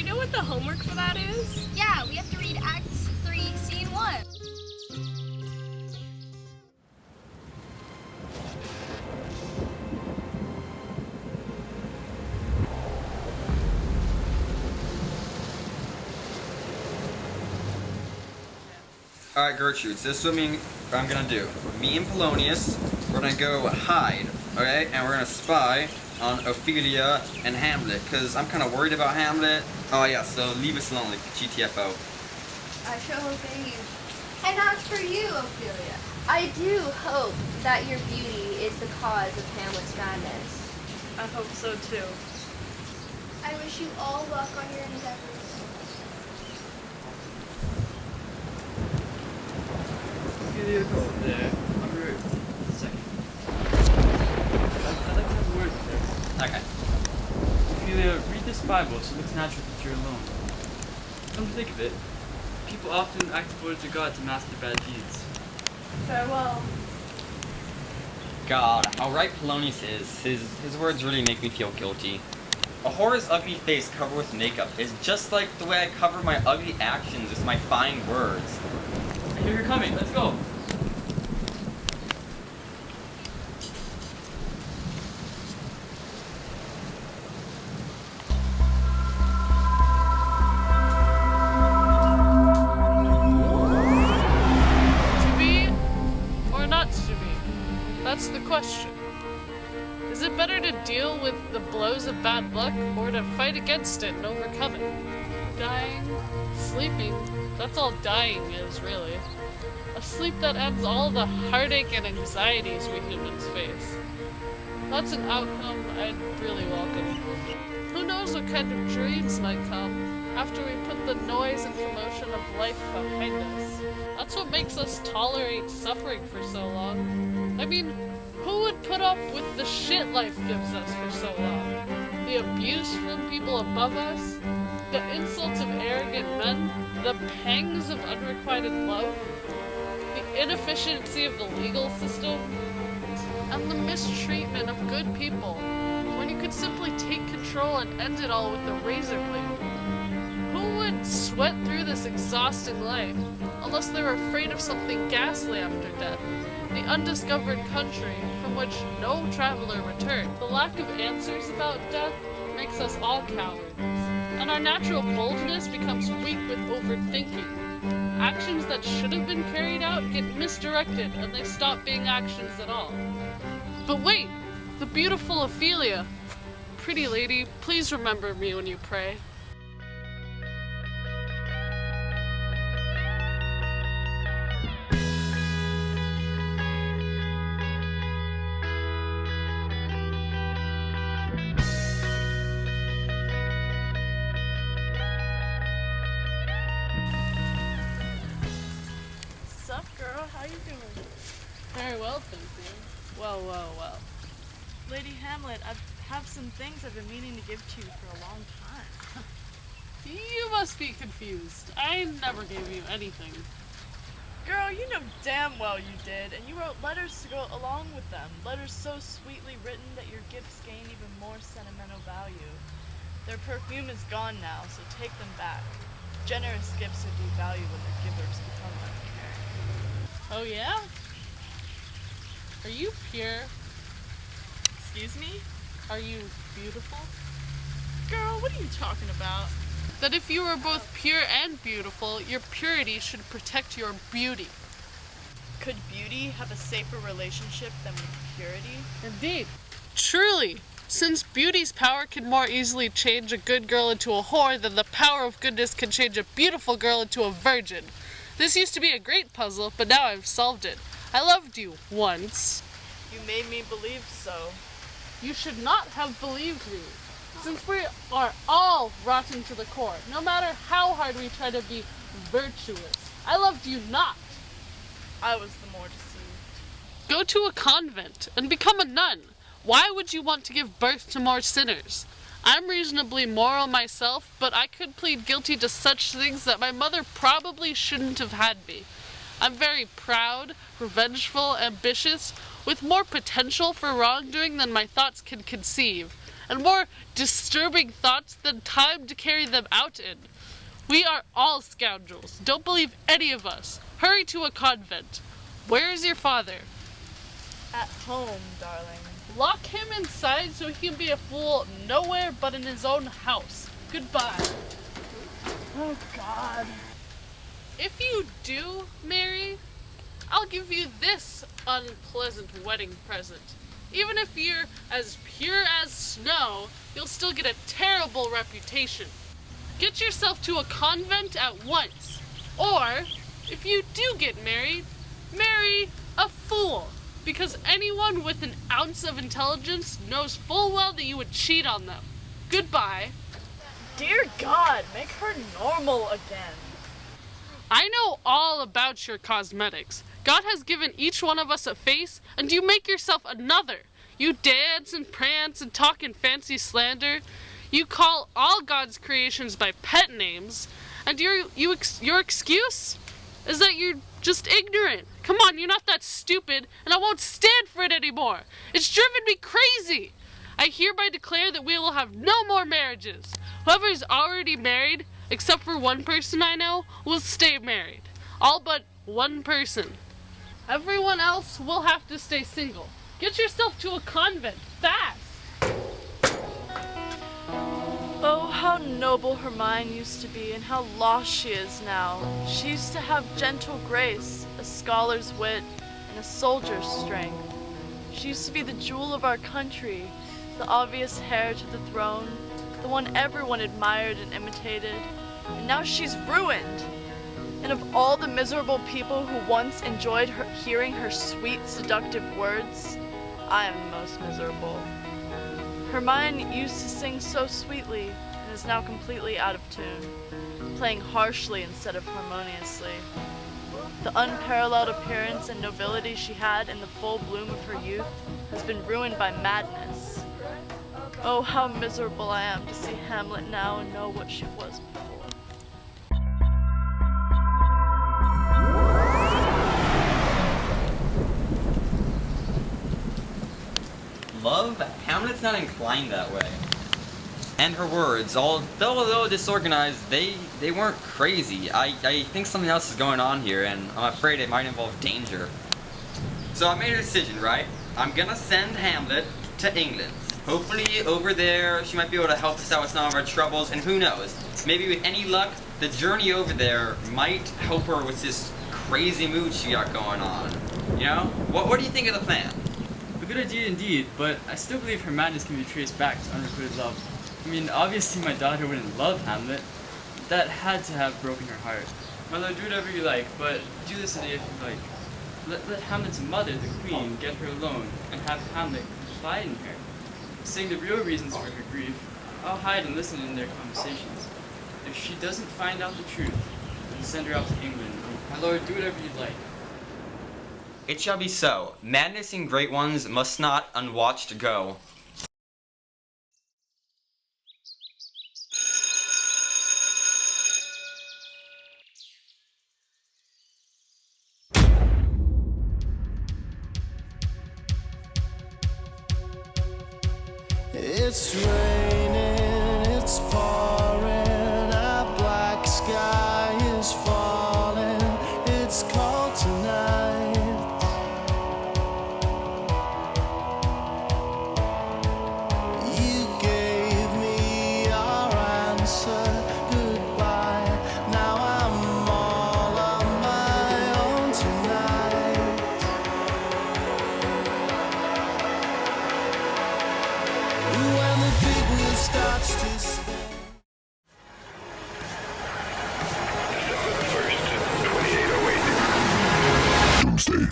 know what the homework for that is? Yeah, we have to read Act 3, Scene 1. Alright, Gertrude, so this is what I'm gonna do. Me and Polonius, we're gonna go hide, okay? And we're gonna spy on Ophelia and Hamlet, because I'm kind of worried about Hamlet. Oh yeah, so leave us alone, like GTFO. I shall obey you. And as for you, Ophelia, I do hope that your beauty is the cause of Hamlet's madness. I hope so too. I wish you all luck on your endeavors. Ophelia, go there. I'll be right a second. I'd like to have a word with her. Okay. Ophelia, read this Bible so it looks natural that you're alone. Come to think of it, people often act devoted to God to mask their bad deeds. Farewell. God, how right Polonius is. His words really make me feel guilty. A whore's ugly face covered with makeup is just like the way I cover my ugly actions with my fine words. I hear her coming, let's go! To be or not to be? That's the question. Is it better to deal with the blows of bad luck or to fight against it and overcome it? Dying, sleeping, that's all dying is, really. A sleep that ends all the heartache and anxieties we humans face. That's an outcome I'd really welcome. Who knows what kind of dreams might come after we put the noise and commotion of life behind us. That's what makes us tolerate suffering for so long. I mean, who would put up with the shit life gives us for so long? The abuse from people above us? The insults of arrogant men? The pangs of unrequited love? The inefficiency of the legal system? And the mistreatment of good people, when you could simply take control and end it all with a razor blade. Who would sweat through this exhausting life unless they were afraid of something ghastly after death? The undiscovered country from which no traveler returned. The lack of answers about death makes us all cowards, and our natural boldness becomes weak with overthinking. Actions that should have been carried out get misdirected and they stop being actions at all. But wait! The beautiful Ophelia! Pretty lady, please remember me when you pray. Sup, girl? How you doing? Very well, thank you. Well. Lady Hamlet, I have some things I've been meaning to give to you for a long time. You must be confused. I never gave you anything. Girl, you know damn well you did, and you wrote letters to go along with them. Letters so sweetly written that your gifts gain even more sentimental value. Their perfume is gone now, so take them back. Generous gifts are devalued when their givers become uncaring. Oh yeah? Are you pure? Excuse me? Are you beautiful? Girl, what are you talking about? That if you were both pure and beautiful, your purity should protect your beauty. Could beauty have a safer relationship than with purity? Indeed. Truly, since beauty's power can more easily change a good girl into a whore than the power of goodness can change a beautiful girl into a virgin. This used to be a great puzzle, but now I've solved it. I loved you once. You made me believe so. You should not have believed me, since we are all rotten to the core, no matter how hard we try to be virtuous. I loved you not. I was the more deceived. Go to a convent and become a nun. Why would you want to give birth to more sinners? I'm reasonably moral myself, but I could plead guilty to such things that my mother probably shouldn't have had me. I'm very proud, revengeful, ambitious, with more potential for wrongdoing than my thoughts can conceive. and more disturbing thoughts than time to carry them out in. We are all scoundrels. Don't believe any of us. Hurry to a convent. Where is your father? At home, darling. Lock him inside so he can be a fool nowhere but in his own house. Goodbye. Oh, God. If you do marry, I'll give you this unpleasant wedding present. Even if you're as pure as snow, you'll still get a terrible reputation. Get yourself to a convent at once. Or, if you do get married, marry a fool. Because anyone with an ounce of intelligence knows full well that you would cheat on them. Goodbye. Dear God, make her normal again. I know all about your cosmetics. God has given each one of us a face, and you make yourself another. You dance and prance and talk in fancy slander. You call all God's creations by pet names, and your excuse is that you're just ignorant. Come on, you're not that stupid, and I won't stand for it anymore. It's driven me crazy. I hereby declare that we will have no more marriages. Whoever is already married, except for one person I know, will stay married. All but one person. Everyone else will have to stay single. Get yourself to a convent, fast! Oh, how noble her mind used to be, and how lost she is now. She used to have gentle grace, a scholar's wit, and a soldier's strength. She used to be the jewel of our country, the obvious heir to the throne, the one everyone admired and imitated. And now she's ruined. And of all the miserable people who once enjoyed hearing her sweet, seductive words, I am the most miserable. Her mind used to sing so sweetly and is now completely out of tune, playing harshly instead of harmoniously. The unparalleled appearance and nobility she had in the full bloom of her youth has been ruined by madness. Oh, how miserable I am to see Hamlet now and know what she was before. Love? Hamlet's not inclined that way. And her words, although disorganized, they weren't crazy. I think something else is going on here, and I'm afraid it might involve danger. So I made a decision, right? I'm gonna send Hamlet to England. Hopefully over there she might be able to help us out with some of our troubles, and who knows, maybe with any luck, the journey over there might help her with this crazy mood she got going on. You know? What do you think of the plan? A good idea indeed, but I still believe her madness can be traced back to unrequited love. I mean, obviously my daughter wouldn't love Hamlet. That had to have broken her heart. My lord, do whatever you like, but do this today if you like. Let Hamlet's mother, the queen, get her alone, and have Hamlet confide in her, saying the real reasons for her grief. I'll hide and listen in their conversations. If she doesn't find out the truth, then send her out to England. My lord, do whatever you'd like. It shall be so. Madness in great ones must not unwatched go. It's raining, it's pouring, a black sky is falling, it's cold tonight. You gave me your answer, goodbye, now I'm all on my own tonight. When the big wheel starts to spin. First, 2808. Doomsday.